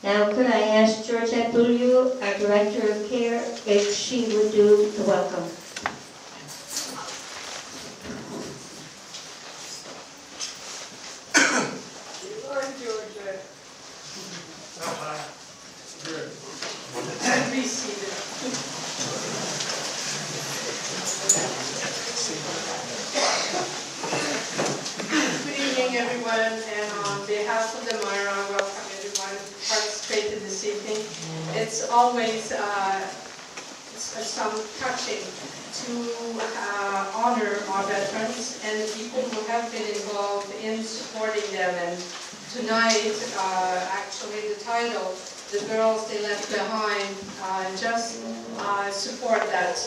Now could I ask Georgette Beaulieu, our Director of Care, if she would do the welcome. Be seated. Good evening, everyone, and on behalf of the Mira, welcome everyone who participated this evening. It's always some touching to honor our veterans and the people who have been involved in supporting them. And tonight, actually, the title, The Girls They Left Behind, just support that,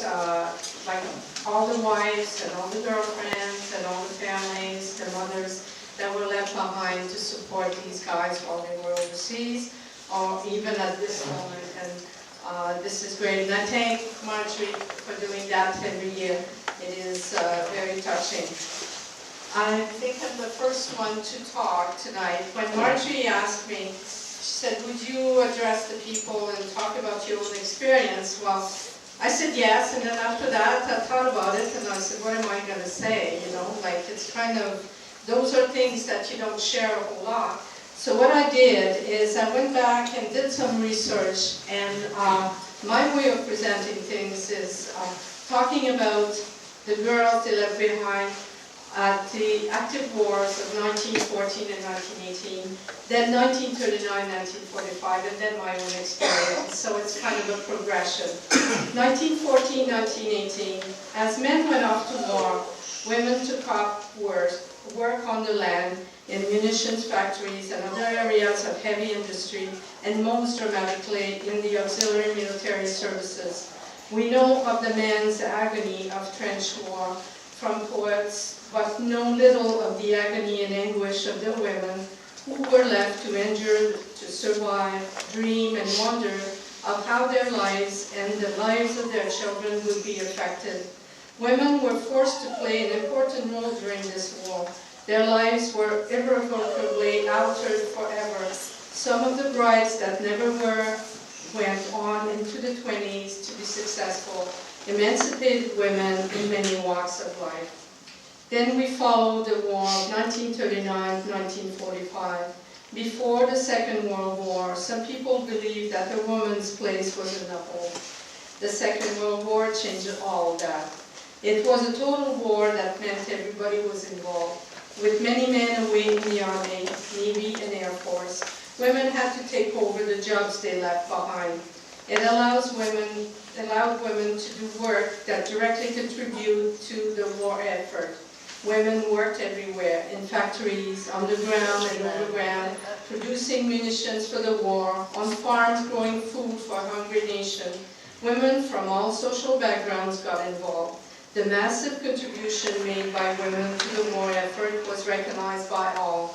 like all the wives and all the girlfriends and all the families, the mothers that were left behind to support these guys while they were overseas, or even at this moment. And this is great. And I thank Marjorie for doing that every year. It is very touching. I think I'm the first one to talk tonight. When Marjorie asked me, she said, would you address the people and talk about your own experience? Well, I said yes, and then after that I thought about it and I said, what am I going to say? You know, like it's kind of, those are things that you don't share a whole lot. So what I did is I went back and did some research, and my way of presenting things is talking about the girls they left behind at the active wars of 1914 and 1918, then 1939, 1945, and then my own experience. So it's kind of a progression. 1914, 1918, as men went off to war, women took up work on the land in munitions factories and other areas of heavy industry, and most dramatically in the auxiliary military services. We know of the men's agony of trench war from poets, but know little of the agony and anguish of the women who were left to endure, to survive, dream, and wonder of how their lives and the lives of their children would be affected. Women were forced to play an important role during this war. Their lives were irrevocably altered forever. Some of the brides that never were went on into the 20s to be successful, emancipated women in many walks of life. Then we followed the war of 1939-1945. Before the Second World War, some people believed that the woman's place was in the home. The Second World War changed all that. It was a total war that meant everybody was involved. With many men away in the Army, Navy, and Air Force, women had to take over the jobs they left behind. It allowed women to do work that directly contributed to the war effort. Women worked everywhere, in factories, underground and overground, producing munitions for the war, on farms growing food for a hungry nation. Women from all social backgrounds got involved. The massive contribution made by women to the war effort was recognized by all.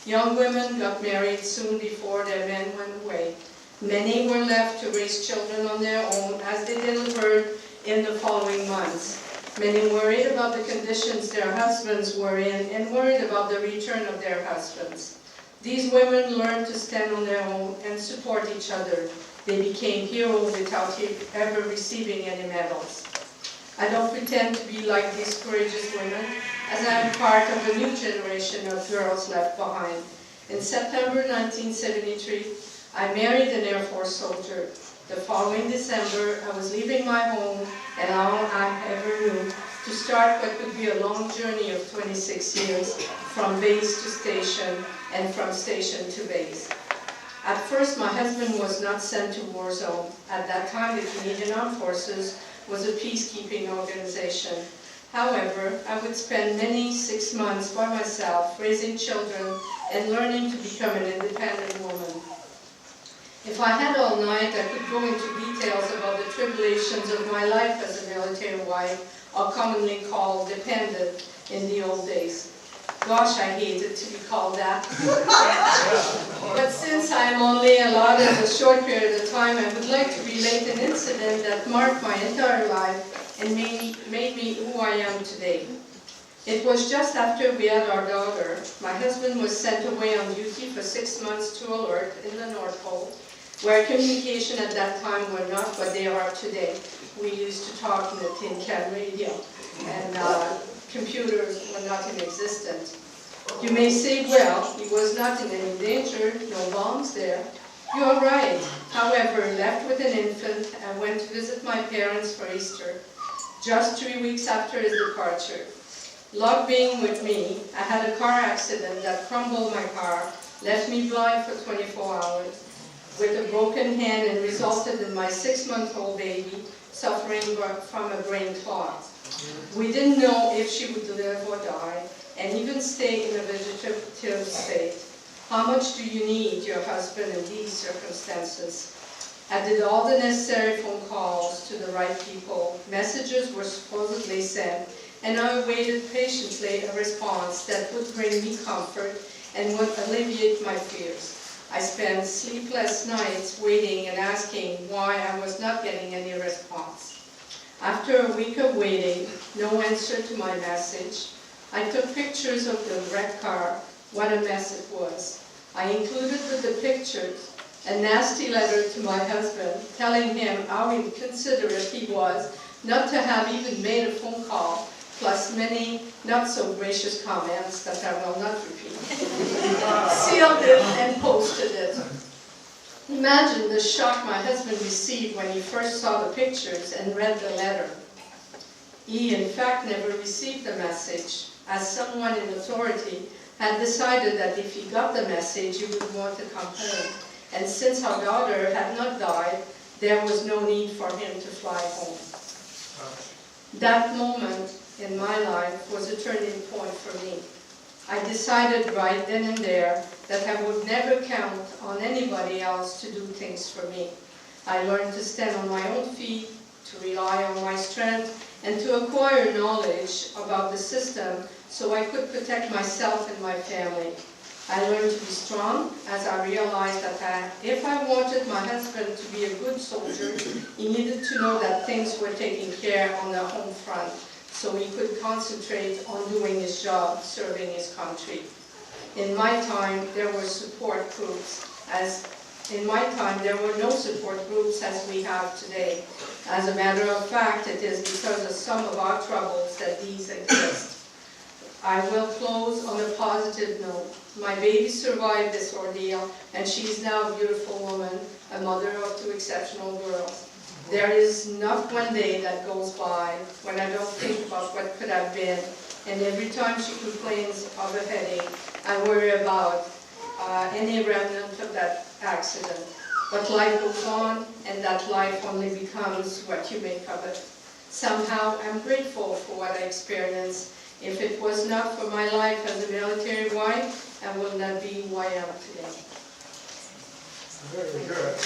Young women got married soon before their men went away. Many were left to raise children on their own as they delivered in the following months. Many worried about the conditions their husbands were in and worried about the return of their husbands. These women learned to stand on their own and support each other. They became heroes without ever receiving any medals. I don't pretend to be like these courageous women, as I am part of a new generation of girls left behind. In September 1973, I married an Air Force soldier. The following December, I was leaving my home and all I ever knew to start what could be a long journey of 26 years, from base to station and from station to base. At first, my husband was not sent to war zone. At that time, the Canadian Armed Forces was a peacekeeping organization. However, I would spend many 6 months by myself, raising children and learning to become an independent woman. If I had all night, I could go into details about the tribulations of my life as a military wife, or commonly called dependent in the old days. Gosh, I hated to be called that. But since I am only allotted a short period of time, I would like to relate an incident that marked my entire life and made me who I am today. It was just after we had our daughter. My husband was sent away on duty for 6 months to alert in the North Pole, where communication at that time were not what they are today. We used to talk in a tin can radio, and computers were not in existence. You may say, well, he was not in any danger, no bombs there. You are right. However, left with an infant, I went to visit my parents for Easter, just 3 weeks after his departure. Luck being with me, I had a car accident that crumbled my car, left me blind for 24 hours, with a broken hand, and resulted in my 6-month-old baby suffering from a brain clot. We didn't know if she would live or die, and even stay in a vegetative state. How much do you need your husband in these circumstances? I did all the necessary phone calls to the right people. Messages were supposedly sent, and I awaited patiently a response that would bring me comfort and would alleviate my fears. I spent sleepless nights waiting and asking why I was not getting any response. After a week of waiting, no answer to my message, I took pictures of the wrecked car. What a mess it was. I included with the pictures a nasty letter to my husband, telling him how inconsiderate he was not to have even made a phone call, plus many not so gracious comments that I will not repeat. Sealed it and posted it. Imagine the shock my husband received when he first saw the pictures and read the letter. He, in fact, never received the message, as someone in authority had decided that if he got the message, he would want to come home. And since our daughter had not died, there was no need for him to fly home. That moment in my life was a turning point for me. I decided right then and there that I would never count on anybody else to do things for me. I learned to stand on my own feet, to rely on my strength, and to acquire knowledge about the system so I could protect myself and my family. I learned to be strong as I realized that if I wanted my husband to be a good soldier, he needed to know that things were taken care of on the home front so he could concentrate on doing his job, serving his country. In my time, there were support groups. In my time, there were no support groups as we have today. As a matter of fact, it is because of some of our troubles that these exist. I will close on a positive note. My baby survived this ordeal, and she is now a beautiful woman, a mother of 2 exceptional girls. There is not one day that goes by when I don't think about what could have been, and every time she complains of a headache, I worry about any remnant of that accident. But life goes on, and that life only becomes what you make of it. Somehow, I'm grateful for what I experienced. If it was not for my life as a military wife, I would not be who I am today. Very good.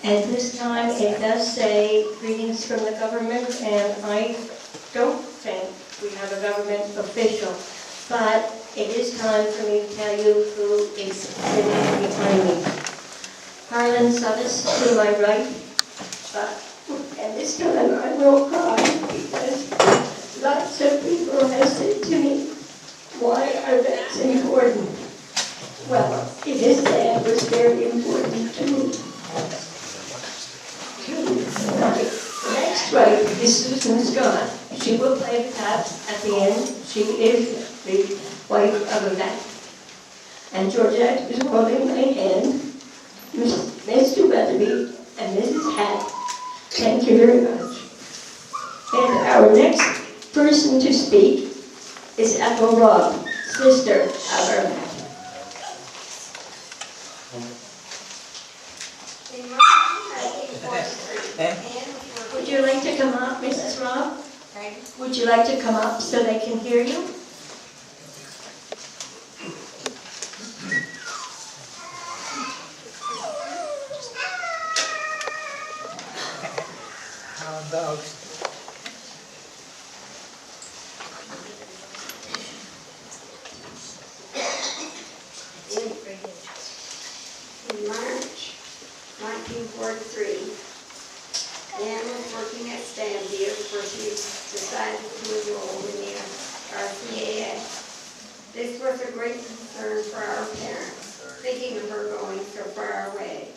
At this time, it does say greetings from the government, and I don't think we have a government official, but it is time for me to tell you who is sitting behind me. Harlan Suttis to my right, and this time I will cry because lots of people have said to me, why are vets important? Well, it is sad, it was very important to me. Next right is Susan Scott. She will play the taps at the end. She is the wife of a vet. And Georgette is holding my hand. Mr. Weatherby and Mrs. Hatt, thank you very much. And our next person to speak is Ethel Robb, sister of our vet. Would you like to come up, Mrs. Robb? Would you like to come up so they can hear you? How about In March 1943, Anne was working at Stanview where she decided This was a great concern for our parents, thinking of her going so far away.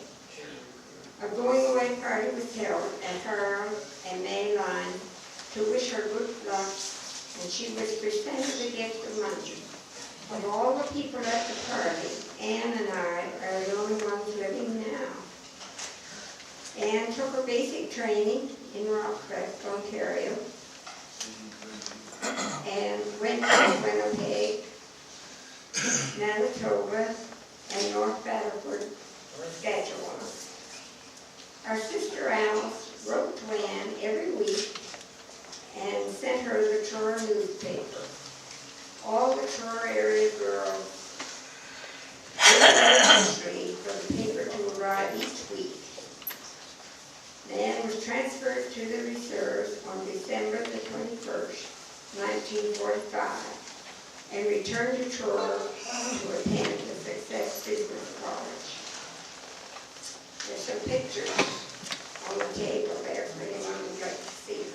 A going away party was held at Harold and May Line to wish her good luck, and she was presented a gift of money. Of all the people at the party, Anne and I are the only ones living now. Anne took her basic training in Rockcliffe, Ontario, and went to Winnipeg, Manitoba, and North Battleford, Saskatchewan. Our sister Alice wrote to Anne every week and sent her the Truro newspaper. All the Truro area girls waited for the paper to arrive each week. Nan was transferred to the reserves on December the 21st, 1945, and returned to Truro to attend the Success Business College. There's some pictures on the table there for anyone who'd like to see.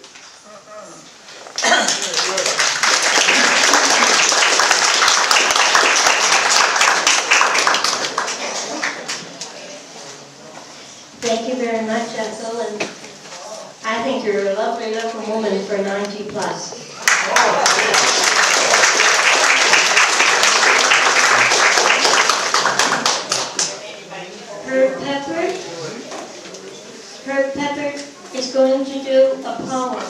Thank you very much, Ethel, and I think you're a lovely little woman for 90 plus. Herb Pepper is going to do a poem.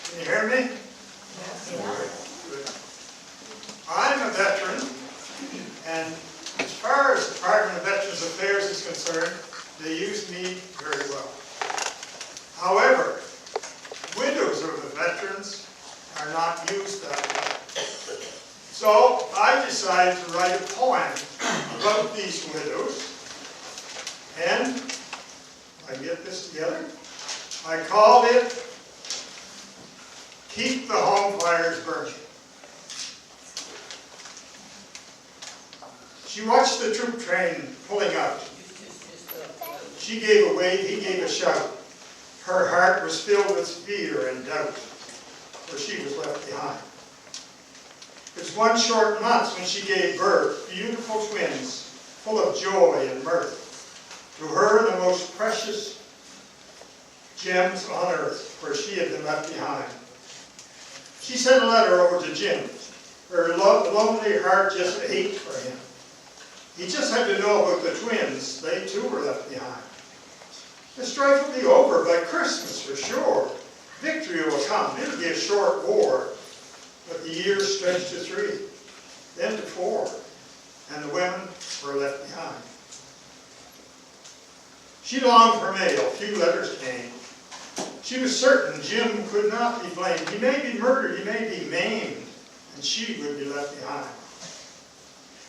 Can you hear me? I'm a veteran, and as far as the Department of Veterans Affairs is concerned, they use me very well. However, widows of the veterans are not used that way. So I decided to write a poem about these widows, and I get this together. I called it Keep the Home Fires Burning. She watched the troop train pulling out. She gave a wave, he gave a shout. Her heart was filled with fear and doubt, for she was left behind. It was 1 short month when she gave birth, beautiful twins, full of joy and mirth. To her, the most precious gems on earth, for she had been left behind. She sent a letter over to Jim. Her lonely heart just ached for him. He just had to know about the twins. They too were left behind. The strife will be over by Christmas for sure. Victory will come. It'll be a short war. But the years stretched to 3, then to 4, and the women were left behind. She longed for mail. Few letters came. She was certain Jim could not be blamed. He may be murdered, he may be maimed, and she would be left behind.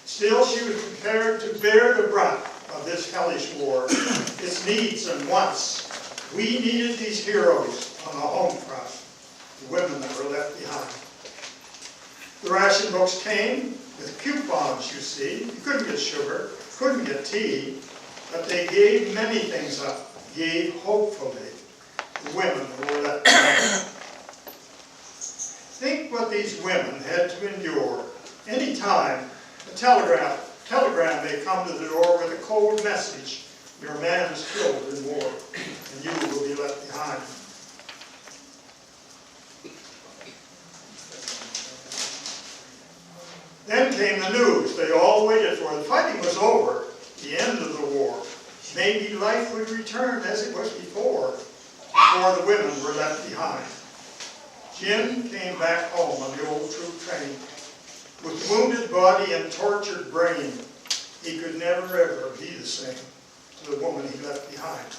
Still, she was prepared to bear the brunt of this hellish war, its needs and wants. We needed these heroes on the home front, the women that were left behind. The ration books came with coupons, you see. You couldn't get sugar, couldn't get tea, but they gave many things up, gave hopefully the women who were left behind. Think what these women had to endure. Any time a telegram may come to the door with a cold message. Your man is killed in war, and you will be left behind. Then came the news they all waited for. The fighting was over, the end of the war. Maybe life would return as it was before the women were left behind. Jim came back home on the old troop train. With wounded body and tortured brain, he could never ever be the same to the woman he left behind.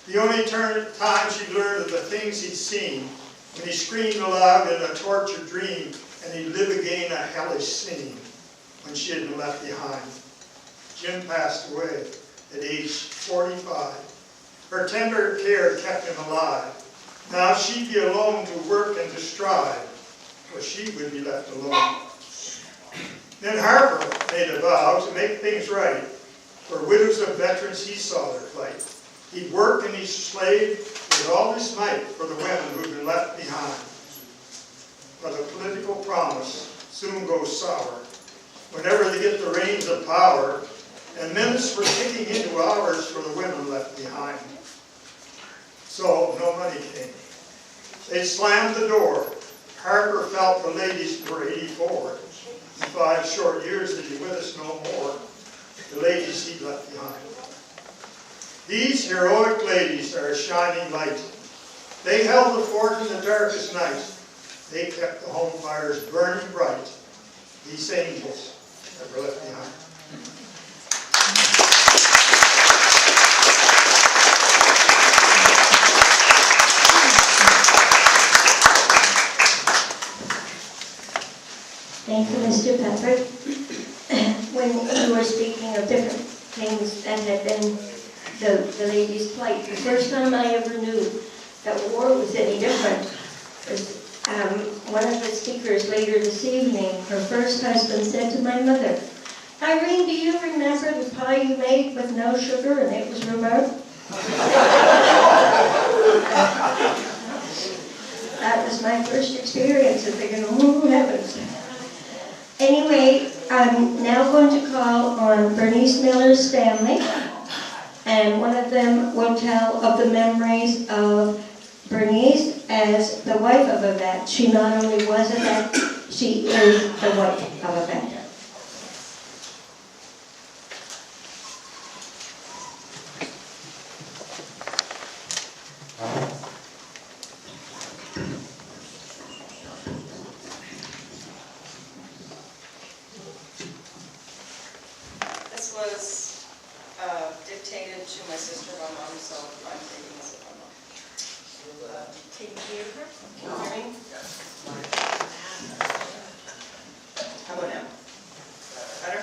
The only time she learned of the things he'd seen, when he screamed aloud in a tortured dream, and he'd live again a hellish scene, when she had been left behind. Jim passed away at age 45. Her tender care kept him alive. Now she'd be alone to work and to strive. where she would be left alone. Then Harper made a vow to make things right for widows of veterans he saw their plight. He'd work and he'd slave with all his might for the women who'd been left behind. But the political promise soon goes sour whenever they get the reins of power, and minutes were ticking into hours for the women left behind. So no money came. They slammed the door. Harper felt the ladies were 84. In 5 short years they'd be with us no more, the ladies he left behind. These heroic ladies are a shining light. They held the fort in the darkest night. They kept the home fires burning bright. These angels that were left behind. Thank you, Mr. Pepper. When you were speaking of different things that had been the lady's plight, the first time I ever knew that war was any different was one of the speakers later this evening. Her first husband said to my mother, "Irene, do you remember the pie you made with no sugar and it was rhubarb?" That was my first experience of thinking, oh heavens. Anyway, I'm now going to call on Bernice Miller's family, and one of them will tell of the memories of Bernice as the wife of a vet. She not only was a vet, she is the wife of a vet. This was dictated to my sister by mom, so I'm taking this as my mom. Can you hear her? Can you hear me? How about now? Better?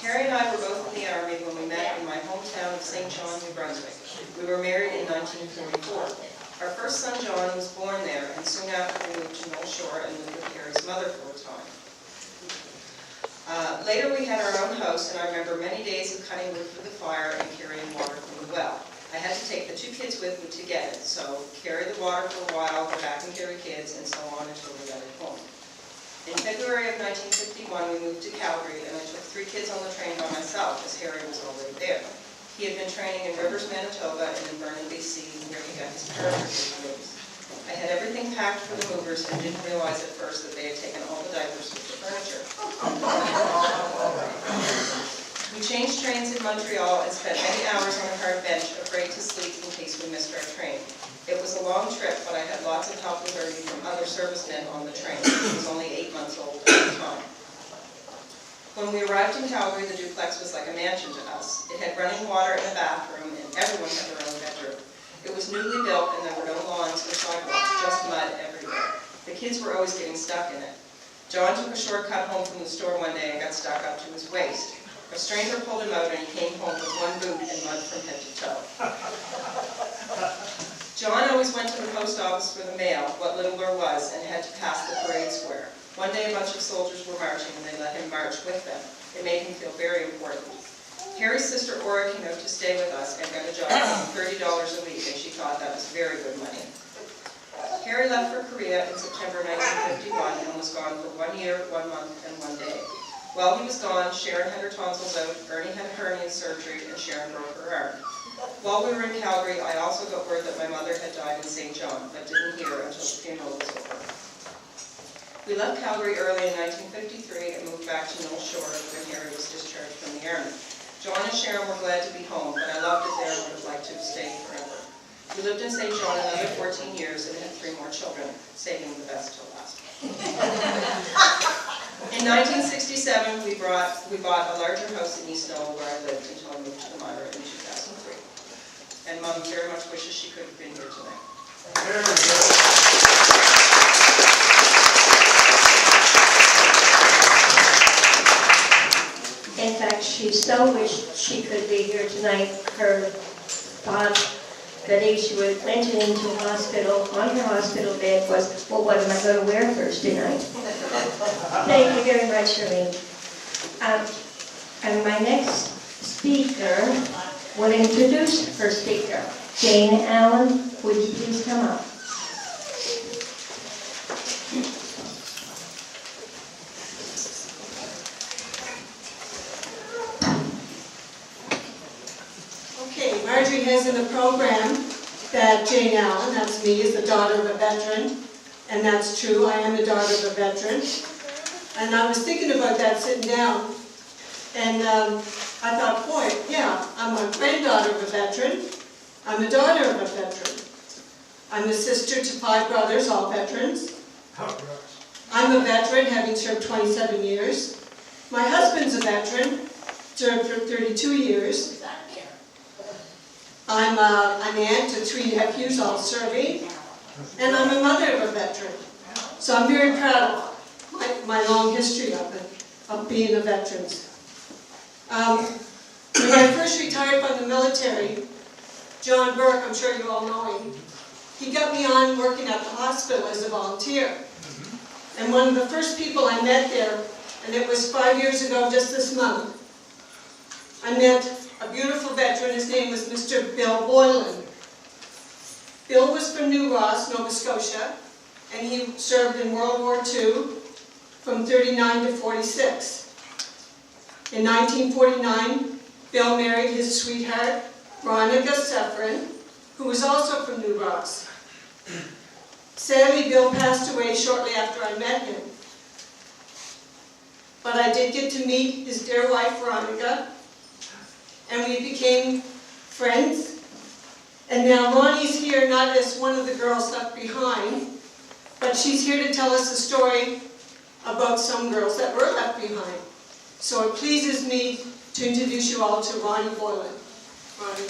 Carrie and I were both in the Army when we met in my hometown of St. John, New Brunswick. We were married in 1944. Our first son, John, was born there, and soon after we moved to North Shore and lived with Carrie's mother for a time. Later we had our own house, and I remember many days of cutting wood for the fire and carrying water from the well. I had to take the 2 kids with me to get it, so carry the water for a while, go back and carry kids, and so on until we got it home. In February of 1951, we moved to Calgary, and I took 3 kids on the train by myself, as Harry was already there. He had been training in Rivers, Manitoba, and in Vernon, BC, where he got his paratrooper moves. I had everything packed for the movers and didn't realize at first that they had taken all the diapers with the furniture. We changed trains in Montreal and spent many hours on a hard bench, afraid to sleep in case we missed our train. It was a long trip, but I had lots of help with Ernie from other servicemen on the train. He was only 8 months old at the time. When we arrived in Calgary, the duplex was like a mansion to us. It had running water and a bathroom, and everyone had their own bedroom. It was newly built, and there were no lawns or sidewalks, just mud everywhere. The kids were always getting stuck in it. John took a shortcut home from the store one day and got stuck up to his waist. A stranger pulled him out, and he came home with 1 boot and mud from head to toe. John always went to the post office for the mail, what little there was, and had to pass the parade square. One day a bunch of soldiers were marching, and they let him march with them. It made him feel very important. Harry's sister Ora came out to stay with us and got a job for $30 a week, and she thought that was very good money. Harry left for Korea in September 1951 and was gone for 1 year, 1 month, and 1 day. While he was gone, Sharon had her tonsils out, Ernie had a hernia surgery, and Sharon broke her arm. While we were in Calgary, I also got word that my mother had died in St. John, but didn't hear until the funeral was over. We left Calgary early in 1953 and moved back to North Shore when Harry was discharged from the Army. John and Sharon were glad to be home, but I loved it there and would have liked to have stayed forever. We lived in St. John another 14 years and had 3 more children, saving the best till last. In 1967, we bought a larger house in East Knoll where I lived until I moved to the Mira in 2003. And Mom very much wishes she could have been here tonight. In fact, she so wished she could be here tonight. Her thought the day she went into hospital, on her hospital bed was, well, what am I going to wear Thursday night? Thank you very much, Charlene. And my next speaker will introduce her speaker. Jane Allen, would you please come up? Okay, Marjorie has in the program that Jane Allen, that's me, is the daughter of a veteran. And that's true, I am the daughter of a veteran. And I was thinking about that sitting down. And I thought, boy, yeah, I'm a granddaughter of a veteran. I'm the daughter of a veteran. I'm the sister to 5 brothers, all veterans. I'm a veteran, having served 27 years. My husband's a veteran, served for 32 years. I'm an aunt to 3 nephews, all serving. And I'm a mother of a veteran. So I'm very proud of my long history of it, of being a veteran. When I first retired from the military, John Burke, I'm sure you all know him, he got me on working at the hospital as a volunteer. And one of the first people I met there, and it was 5 years ago just this month, I met a beautiful veteran. His name was Mr. Bill Boylan. Bill was from New Ross, Nova Scotia, and he served in World War II from 39 to 46. In 1949, Bill married his sweetheart, Veronica Several, who was also from New Ross. Sadly, Bill passed away shortly after I met him. But I did get to meet his dear wife, Veronica, and we became friends. And now Ronnie's here not as one of the girls left behind, but she's here to tell us a story about some girls that were left behind. So it pleases me to introduce you all to Ronnie Boylan. Ronnie.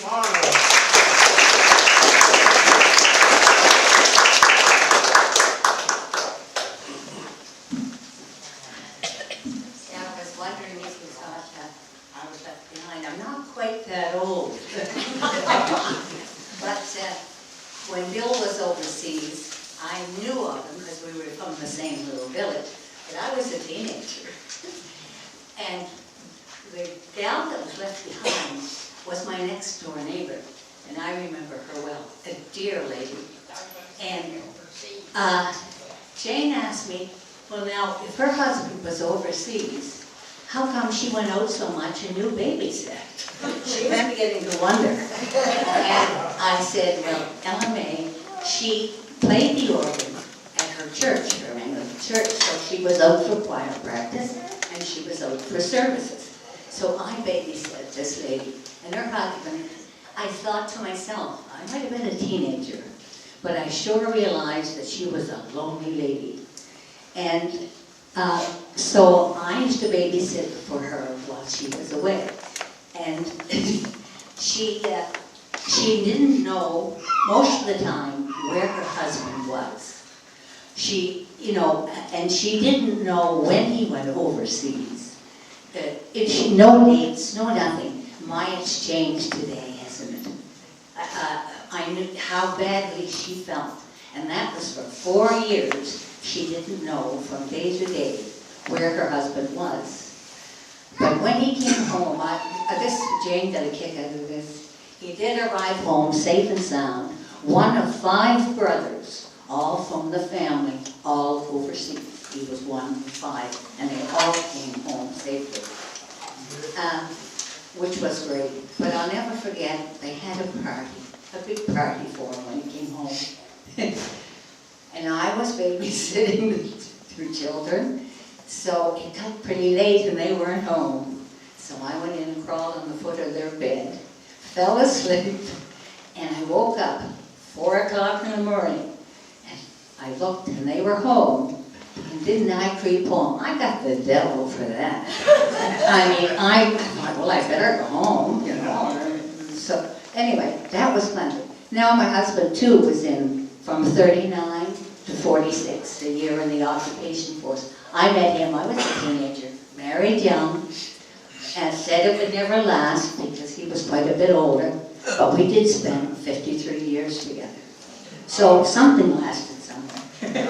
I'm not quite that old. But when Bill was overseas, I knew of him because we were from the same little village, but I was a teenager. And the gal that was left behind was my next door neighbor, and I remember her well, a dear lady. And Jane asked me, well now, if her husband was overseas, how come she went out so much and knew babysat? She was beginning to wonder. And I said, well, Ella May, she played the organ at her church, her Anglican church, so she was out for choir practice and she was out for services. So I babysat this lady and her husband. I thought to myself, I might have been a teenager, but I sure realized that she was a lonely lady. And so I used to babysit for her while she was away. And she didn't know most of the time where her husband was. She, and she didn't know when he went overseas. No dates, no nothing. My, it's changed today, hasn't it? I knew how badly she felt. And that was for 4 years. She didn't know from day to day where her husband was. But when he came home, Jane got a kick out of this. He did arrive home safe and sound, one of 5 brothers, all from the family, all overseas. He was one of 5, and they all came home safely, which was great. But I'll never forget, they had a big party for him when he came home. And I was babysitting the 2 children, so it got pretty late and they weren't home. So I went in and crawled on the foot of their bed, fell asleep, and I woke up 4 o'clock in the morning. And I looked and they were home. And didn't I creep home? I got the devil for that. I thought, well, I better go home, So anyway, that was fun. Now my husband too was in from 39 to 46, a year in the occupation force. I met him, I was a teenager, married young, and said it would never last because he was quite a bit older. But we did spend 53 years together. So something lasted somewhere.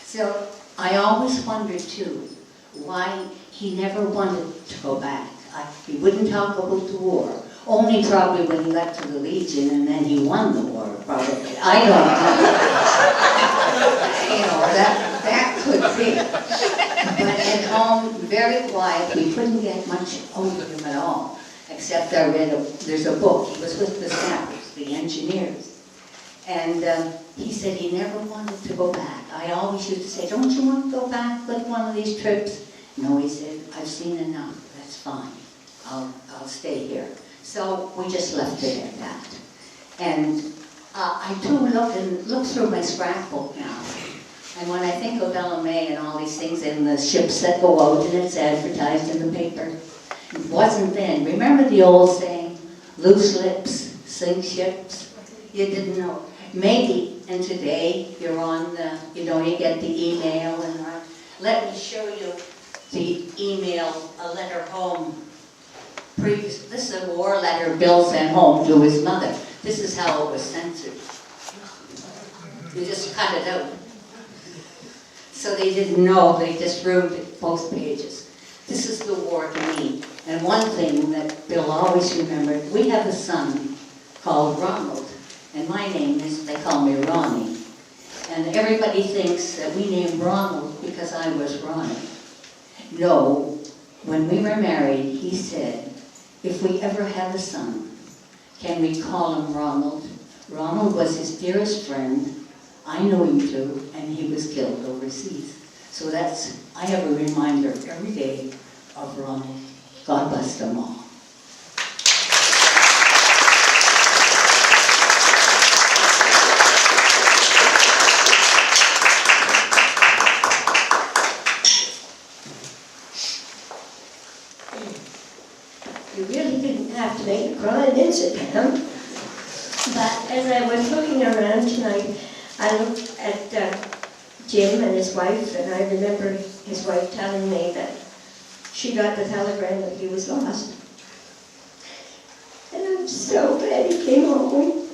So I always wondered too, why he never wanted to go back. He wouldn't talk about the war. Only probably when he got to the Legion and then he won the war, probably. I don't know. You know, that could be. But at home, very quiet. We couldn't get much out of him at all. Except I read, there's a book. He was with the sappers, the engineers. And he said he never wanted to go back. I always used to say, don't you want to go back with one of these trips? No, he said, I've seen enough. That's fine. I'll stay here. So we just left it at that. And I too look through my scrapbook now. And when I think of Ella May and all these things and the ships that go out and it's advertised in the paper, it wasn't then. Remember the old saying, loose lips sink ships? You didn't know. Maybe, and today you're on the, you know, you get the email and let me show you the email, a letter home. This is a war letter Bill sent home to his mother. This is how it was censored. You just cut it out. So they didn't know, they just ruined it, both pages. This is the war to me. And one thing that Bill always remembered, we have a son called Ronald. And my name is, they call me Ronnie. And everybody thinks that we named Ronald because I was Ronnie. No, when we were married, he said, if we ever have a son, can we call him Ronald? Ronald was his dearest friend. I knew him too, and he was killed overseas. So I have a reminder every day of Ronald. God bless them all. You really didn't have to make a crying incident. But as I was looking around tonight, I looked at Jim and his wife, and I remember his wife telling me that she got the telegram that he was lost. And I'm so glad he came home,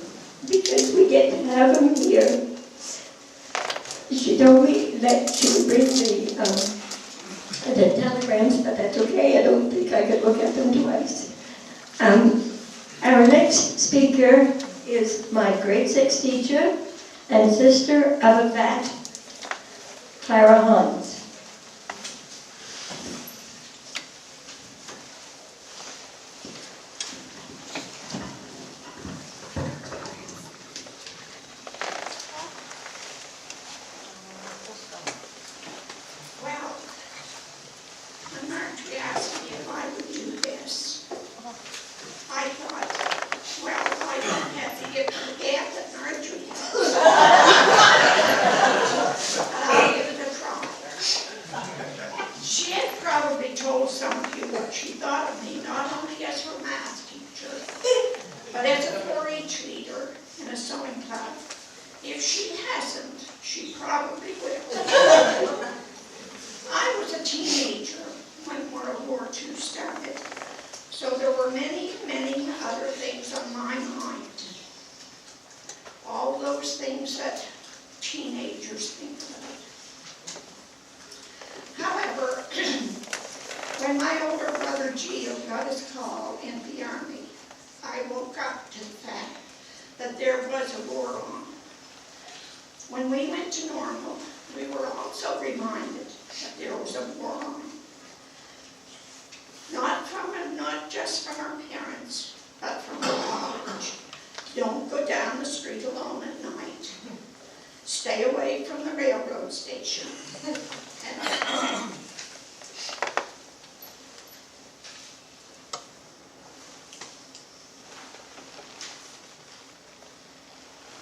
because we get to have him here. She told me that she would bring the telegrams, but that's okay. I don't think I could look at them twice. Our next speaker is my grade 6 teacher and sister of a vet, Clara Hans.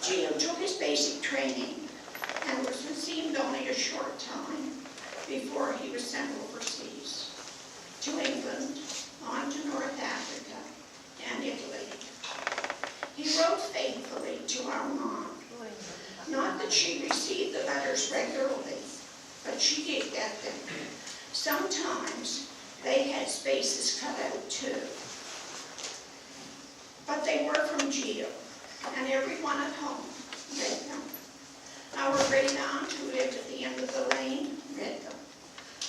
Gio took his basic training and was received only a short time before he was sent overseas to England, on to North Africa and Italy. He wrote faithfully to our mom. Not that she received the letters regularly, but she did get them. Sometimes they had spaces cut out too. but they were from Geo, and everyone at home read them. Our great aunt who lived at the end of the lane read them.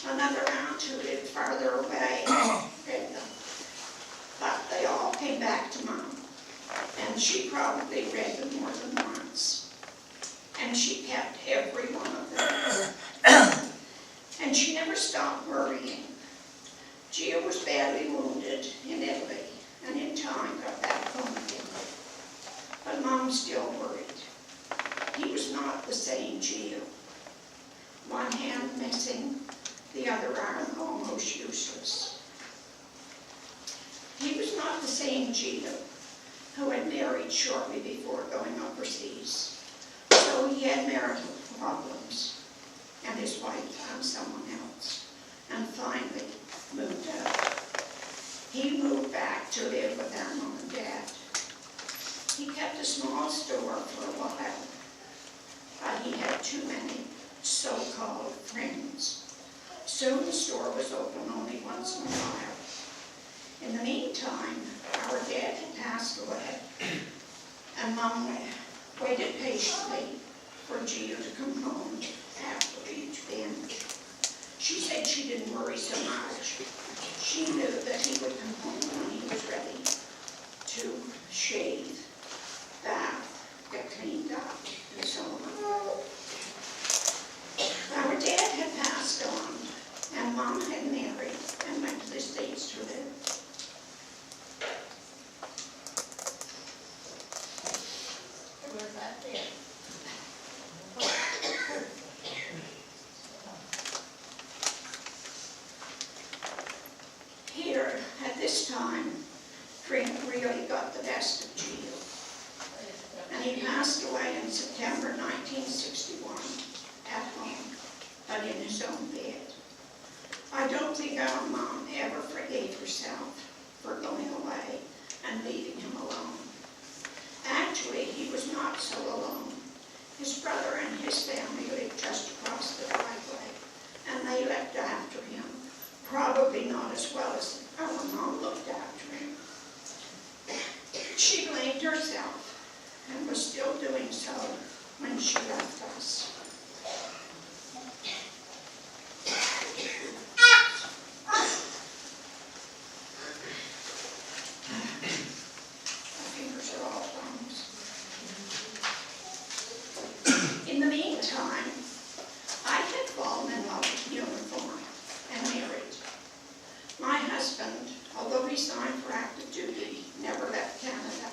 Another aunt who lived farther away read them. But they all came back to Mom, and she probably read them more than once. And she kept every one of them. And she never stopped worrying. Gio was badly wounded in Italy, and in time got back home again. But Mom still worried. He was not the same Gio. One hand missing, the other arm almost useless. He was not the same Gio who had married shortly before going overseas. So he had marital problems, and his wife found someone else, and finally moved out. He moved back to live with our mom and dad. He kept a small store for a while, but he had too many so-called friends. Soon the store was open only once in a while. In the meantime, our dad had passed away, and Mom waited patiently for Gio to come home after each binge. She said she didn't worry so much. She knew that he would come home when he was ready to shave, bath, get cleaned up, and so on. Our dad had passed on, and Mom had married and went to the States to live. Here, at this time, drink really got the best of Gio, and he passed away in September 1961 at home, but in his own bed. I don't think our Mom ever forgave herself for going away and leaving him alone. Actually, he was not so alone. His brother and his family lived just across the driveway, and they looked after him. Probably not as well as our Mom looked after him. She blamed herself, and was still doing so when she left us. My fingers are all thumbs. In the meantime, I had fallen in love with uniform and married. My husband, although he signed for active duty, never left Canada.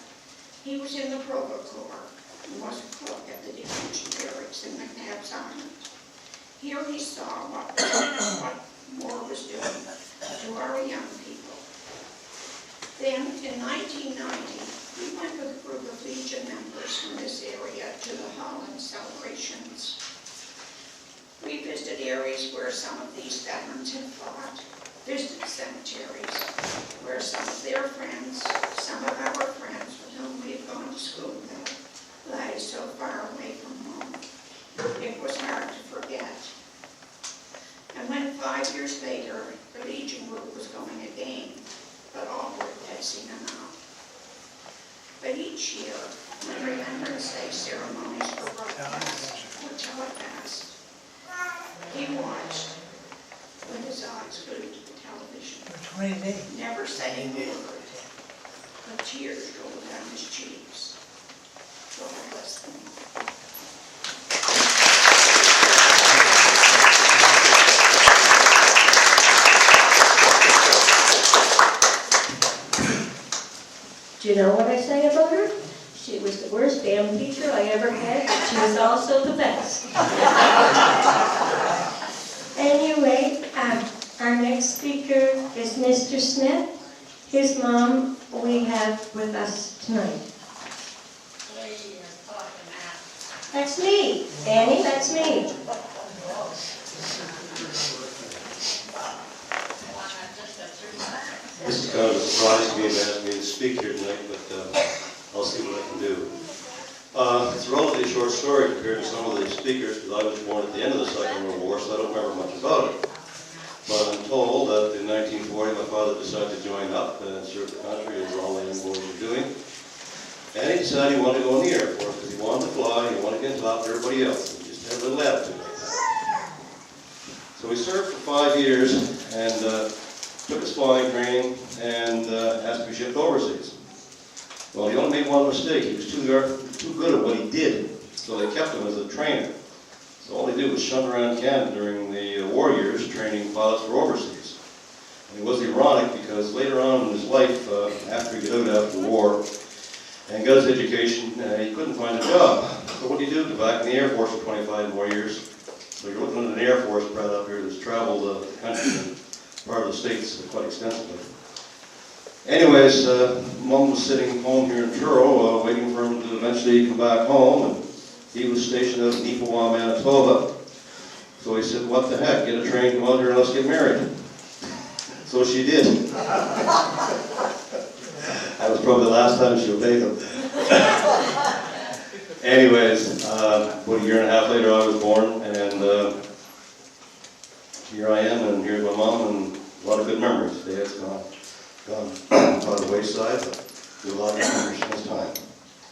He was in the Provo Corps and was a cook at the detention barracks in McNabb's Island. Here he saw what war was doing to our young people. Then, in 1990, we went with a group of Legion members from this area to the Holland celebrations. We visited areas where some of these veterans had fought, visited cemeteries where some of their friends, some of our friends with whom we had gone to school with, lay so far away from home. It was hard to forget. And when 5 years later, the Legion group was going again, but all were passing enough. But each year, when Remembrance Day ceremonies were broadcast or telecast, he watched with his eyes glued to the television, never saying a word, but tears rolled down his cheeks. God bless them. Do you know what I say about her? She was the worst damn teacher I ever had, but she was also the best. Anyway, our next speaker is Mr. Smith. His mom we have with us tonight. That's me. Annie, that's me. This is kind of a surprise to me to ask me to speak here tonight, but I'll see what I can do. It's a relatively short story compared to some of the speakers, because I was born at the end of the Second World War, so I don't remember much about it. But I'm told that in 1940 my father decided to join up and serve the country, as all the young boys were doing. And he decided he wanted to go in the Air Force because he wanted to fly, he wanted to get on top of everybody else. He just had a little attitude like that. So he served for 5 years and took his flying training and asked to be shipped overseas. Well, he only made one mistake. He was too good at what he did, so they kept him as a trainer. So all he did was shunt around Canada during the war years, training pilots for overseas. And it was ironic because later on in his life, after he got out after the war and got his education, he couldn't find a job. So what did he do? Go back in the Air Force for 25 more years. So you're looking at an Air Force brat up here that's traveled the country and part of the States quite extensively. Anyways, Mom was sitting home here in Truro, waiting for him to eventually come back home, and he was stationed out in Neepawa, Manitoba. So he said, what the heck, get a train, come out here and let's get married. So she did. That was probably the last time she obeyed him. Anyways, about a year and a half later I was born, and here I am, and here's my mom, and a lot of good memories. Today it's gone by the wayside, but we have a lot of memories from this time.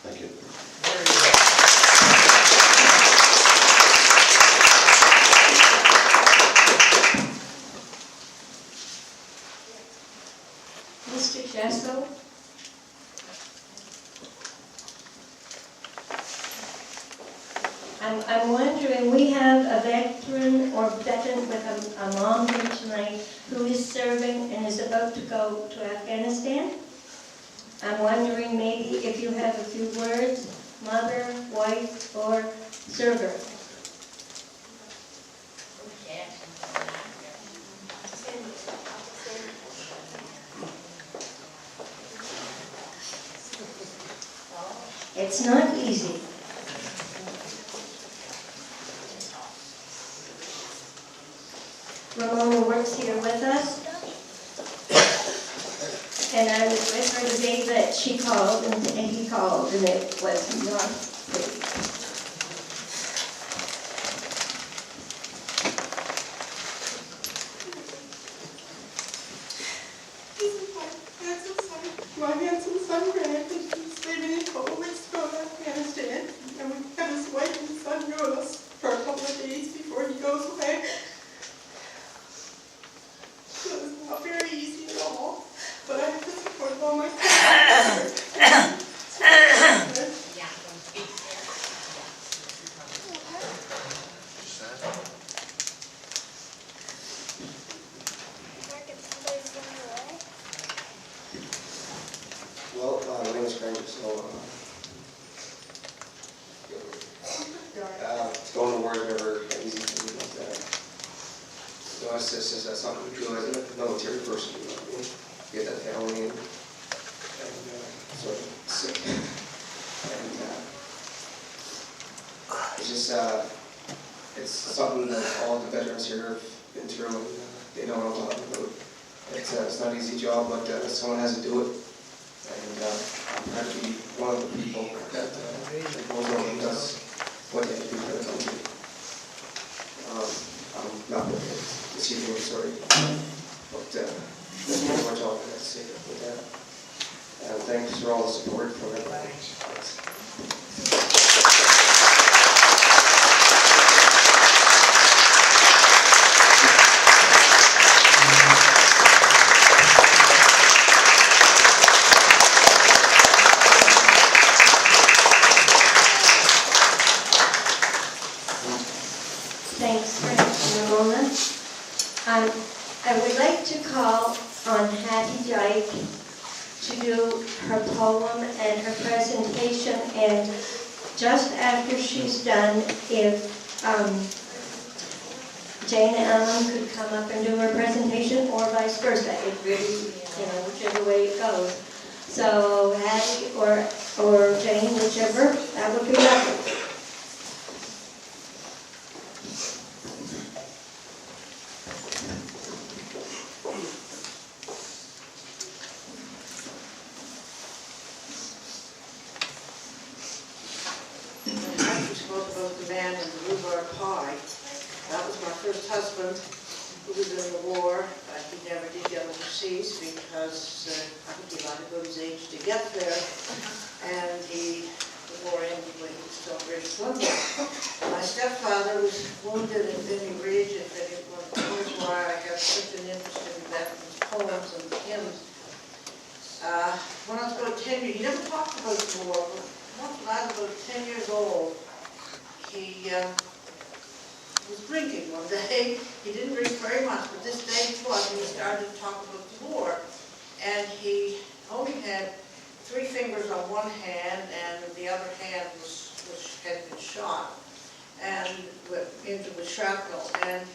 Thank you. Mr. Chesko? I'm wondering, we have a veteran or veteran with a mom here tonight who is serving and is about to go to Afghanistan. I'm wondering maybe if you have a few words, mother, wife, or server. It's not easy. Ramona works here with us, and I was with her the day that she called, and he called, and it was not pretty. My handsome son, Grant, is living in Togo, Mexico, Afghanistan, and we have his wife and son here with us for a couple of days before he goes away. So it's not very easy at all, but I have to support all my family. Well, my name is Grant, so going to war is never easy for me, but so it's just something to do as a military person, you know what I mean? Get that family in, and sort of sick, and it's just it's something that all the veterans here have been through, and they know what I'm talking about. It's not an easy job, but someone has to do it. And I'm proud to be one of the people that goes over and does what they have to do for the country. I'm not looking at deceiving you, sorry, but there's more much all I have to say with that. And thanks for all the support from everybody. Thanks, Ramona. I would like to call on Hattie Dyke to do her poem and her presentation, and just after she's done, if Jane Allen could come up and do her presentation, or vice versa. It really, whichever way it goes. So Hattie or Jane, whichever, that would be lovely. Spoke about the man in the rhubarb pie. That was my first husband, who was in the war. He never did get overseas because I think he lied about his age to get there. And the war ended when he was still a British swimmer. My stepfather was wounded in Vimy Ridge, and it was why I have such an interest in veterans' poems and hymns. When I was about 10 years, he never talked about the war, but once when I was about 10 years old, he was drinking one day. He didn't drink very much, but this day it was, and he started to talk about the war. And he only had 3 fingers on one hand, and the other hand had been shot and into with shrapnel. And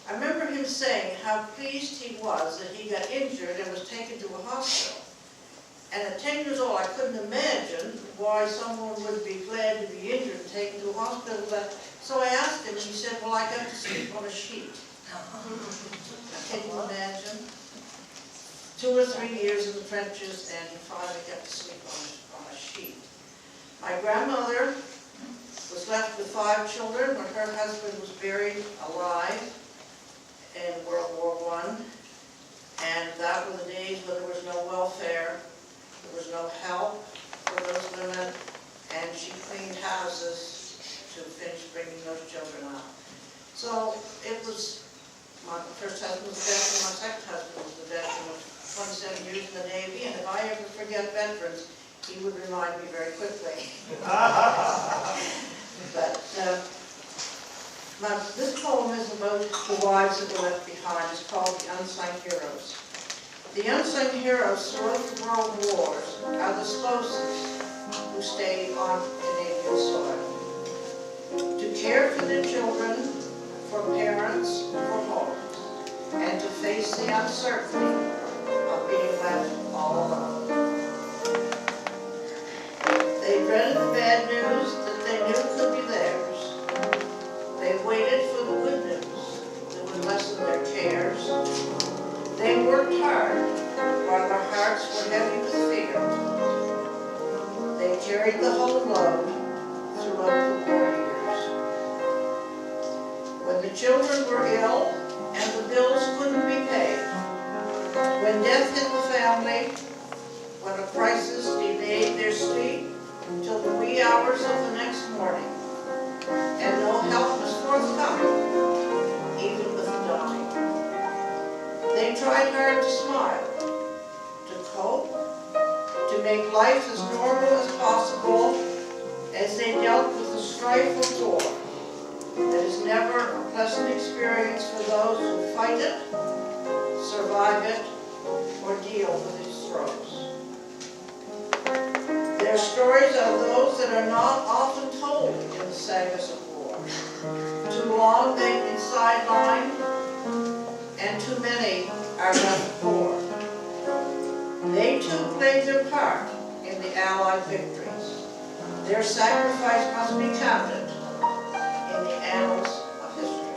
I remember him saying how pleased he was that he got injured and was taken to a hospital. And at 10 years old, I couldn't imagine why someone would be glad to be injured and taken to a hospital. So I asked him, and he said, well, I got to sleep on a sheet. Can you imagine? 2 or 3 years in the trenches, and he finally got to sleep on a sheet. My grandmother was left with 5 children when her husband was buried alive in World War I. And that were the days when there was no welfare, there was no help for those women, and she cleaned houses to finish bringing those children up. So it was, my first husband was a veteran, my second husband was a veteran of 27 years in the Navy, and if I ever forget veterans, he would remind me very quickly. But this poem is about the wives that were left behind. It's called The Unsung Heroes. The unsung heroes throughout the world wars are the spouses who stayed on Canadian soil to care for their children, for parents, for homes, and to face the uncertainty of being left all alone. They dreaded the bad news that they knew could be theirs. They waited for the good news that would lessen their cares. They worked hard while their hearts were heavy with fear. They carried the whole load throughout the war years. When the children were ill and the bills couldn't be paid, when death hit the family, when a crisis delayed their sleep till the wee hours of the next morning, and no help was forthcoming, even with the dying. They tried hard to smile, to cope, to make life as normal as possible as they dealt with the strife of war that is never a pleasant experience for those who fight it, survive it, or deal with its throes. Their stories are those that are not often told in the sagas of war. Too long they've been sidelined, and too many are left poor. They too played their part in the Allied victories. Their sacrifice must be counted in the annals of history.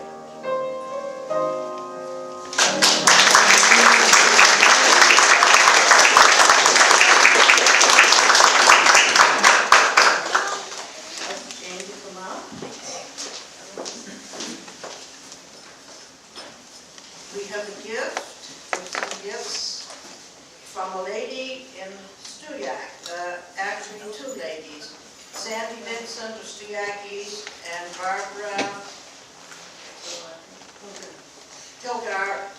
We have a gift, some gifts from a lady in Stuyak, actually 2 ladies, Sandy Vincent of Stuyak East and Barbara Kilgar.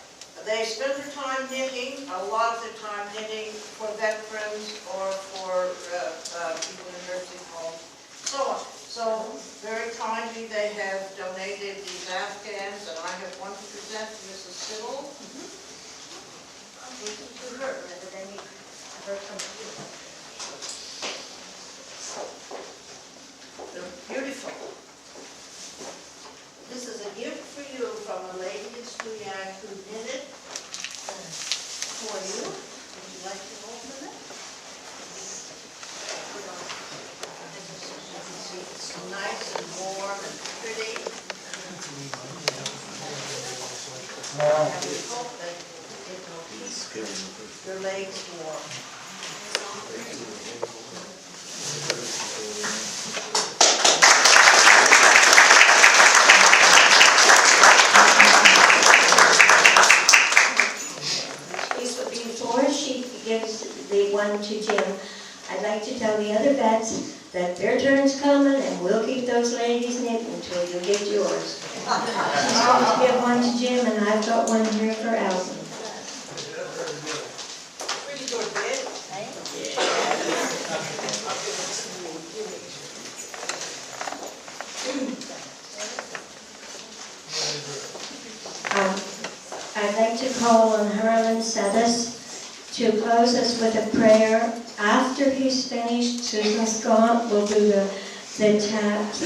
They spend their time knitting, a lot of their time knitting for veterans or for people in nursing homes, so on. So very kindly they have donated these Afghans, and I have one to present to Mrs. Sybil. This is to her, and then you her come to you. They're beautiful. This is a gift for you from a lady in Stuyak who did it for you. Would you like to open it? It's nice and warm and pretty. And we hope that it will keep your legs warm. one to Jim. I'd like to tell the other vets that their turn's coming and we'll keep those ladies knitting until you get yours. She's going to give one to Jim and I've got one here for Alvin. Pretty good, man. I'd like to call on Harlan Sedis to close us with a prayer. After he's finished, Susan's gone, we'll do the taps.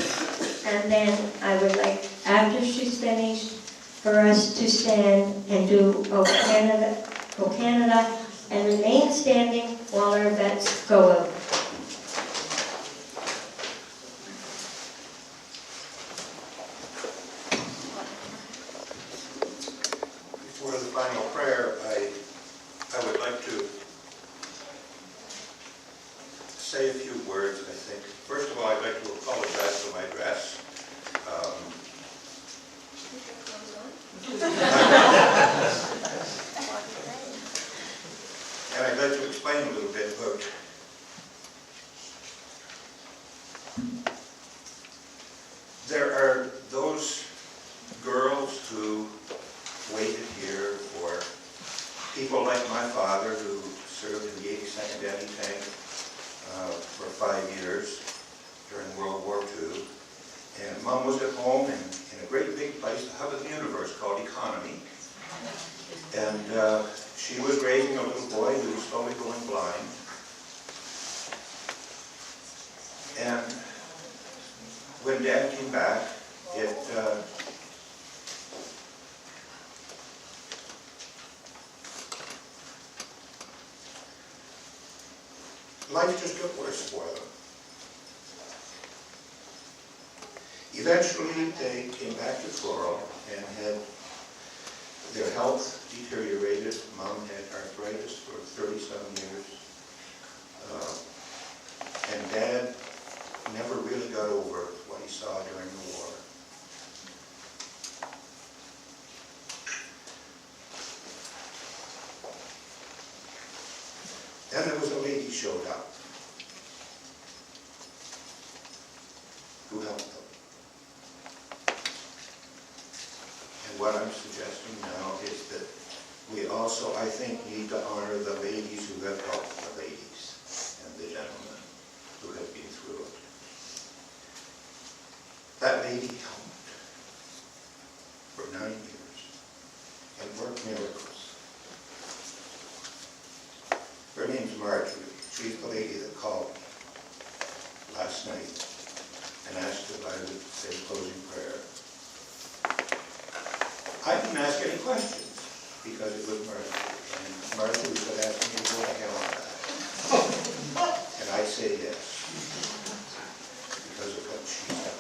And then I would like, after she's finished, for us to stand and do O Canada, and remain standing while our vets go out. Before the final prayer, I would like to say a few words, I think. First of all, I'd like to apologize for my dress. And I'd like to explain a little bit about there are those girls who waited here for people like my father who served in the 82nd Army Tank for 5 years during World War II. And Mom was at home in a great big place, the hub of the universe called Economy. And she was raising a little boy who was slowly going blind. And when Dad came back, life just got worse for them. Eventually, they came back to Truro and had their health deteriorated. Mom had arthritis for 37 years. And Dad never really got over what he saw during the war. Then there was a lady showed up who helped them. And what I'm suggesting now is that we also, I think, need to honor the ladies who have helped the ladies and the gentlemen who have been through it. That lady helped for 9 years and worked miracles. Her name's Marjorie. She's the lady that called me last night and asked if I would say a closing prayer. I didn't ask any questions because it was Marjorie. And Marjorie would ask me to go to hell on that. And I'd say yes because of what she's done.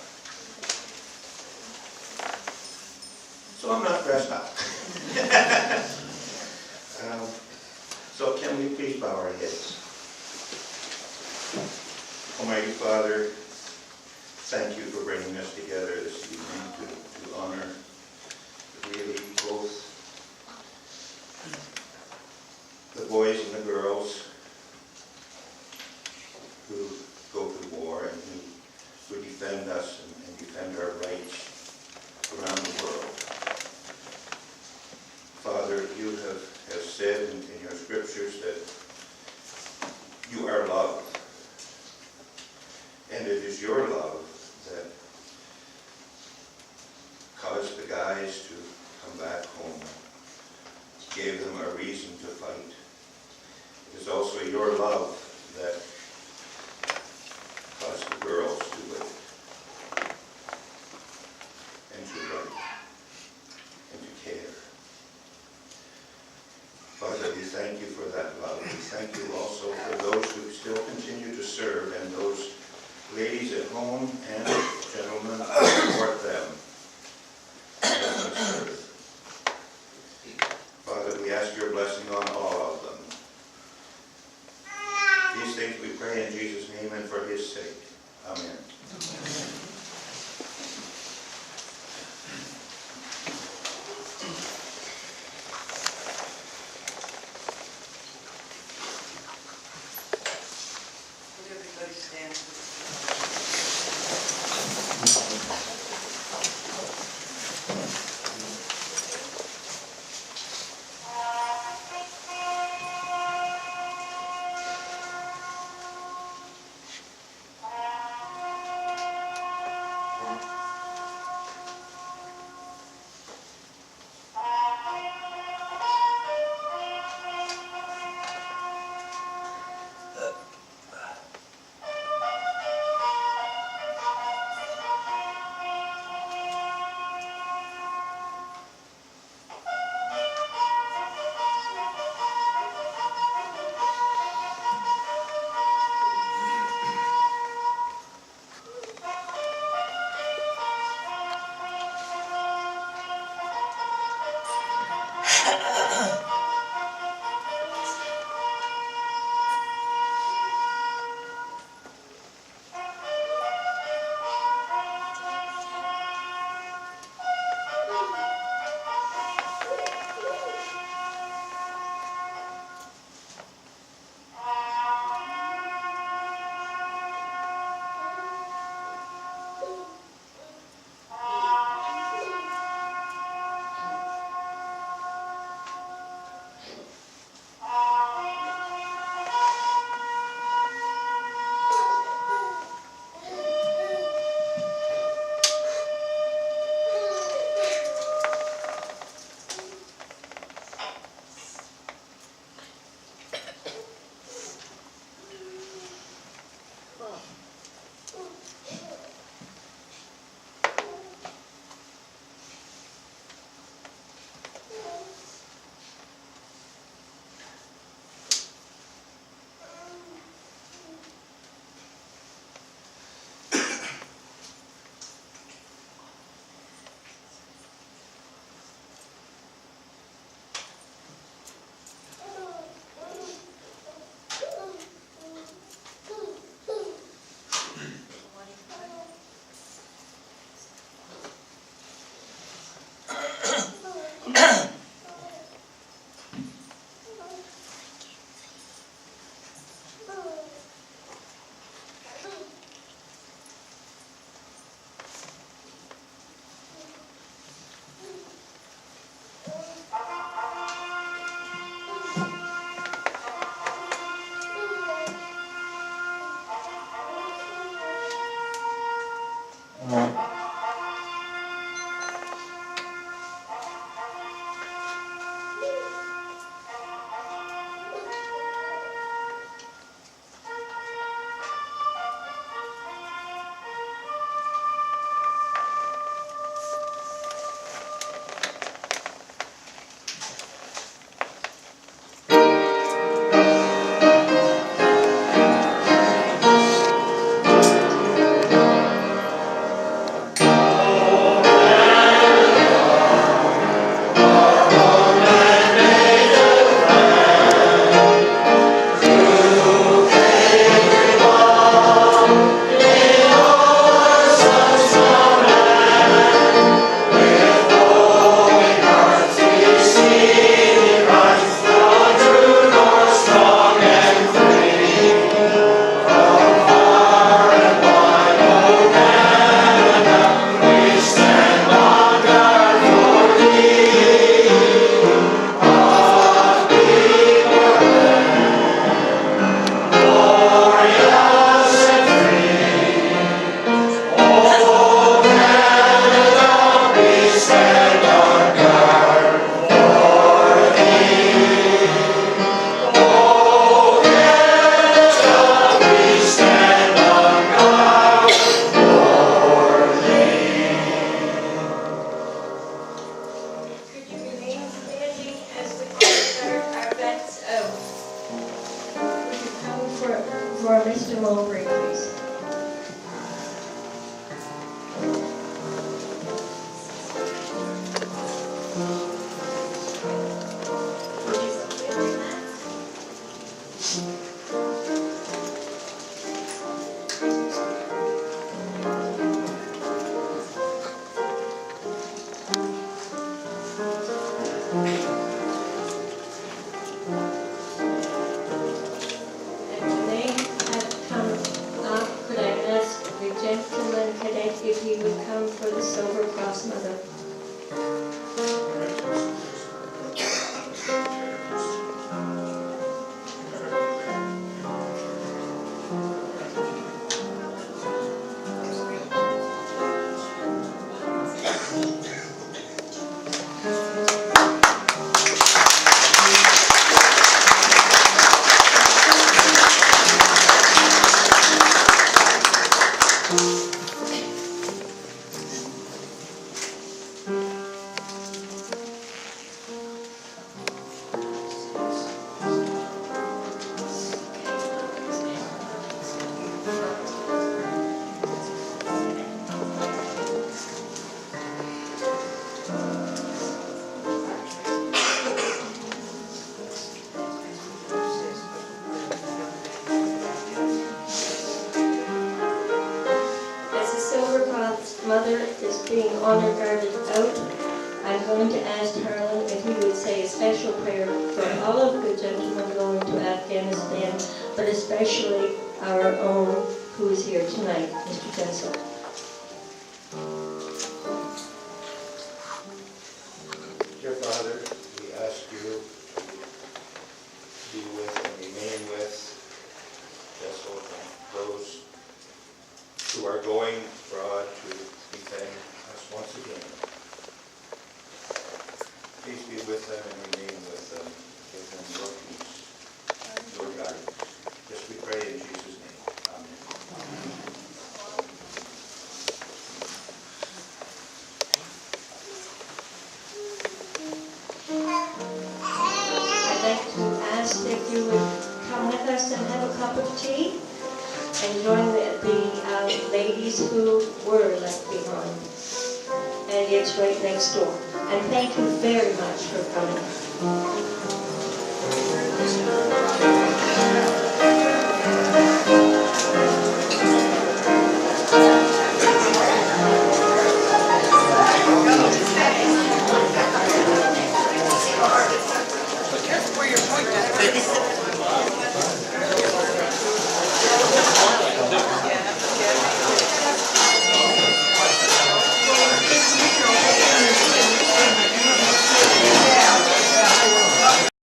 So I'm not dressed up. So can we please bow our heads? Almighty Father, thank you for bringing us together this evening to honor really both the boys and the girls who go to war and who defend us and defend our rights around the world. Father, you have said in your scriptures that you are love. And it is your love that caused the guys to come back home, gave them a reason to fight. It is also your love that caused the girls to wait and to write and to care. Father, we thank you for that love. We thank you also for those who still continue to serve and those ladies at home and gentlemen who support them as they serve. Father, we ask your blessing on all of them. These things we pray in Jesus' name and for his sake. Amen. lost mother. Mother is being honor guarded out. I'm going to ask Harlan if he would say a special prayer for all of the gentlemen going to Afghanistan, but especially our own who is here tonight, Mr. Jensel. Dear Father, we ask you to be with and remain with Jessel and those who are going abroad to defend us once again. Please be with them and remain with them. Give them your peace, your guidance. This we pray in Jesus' name. Amen. I'd like to ask if you would come with us and have a cup of tea and join the ladies who were left behind. And it's right next door. And thank you very much for coming.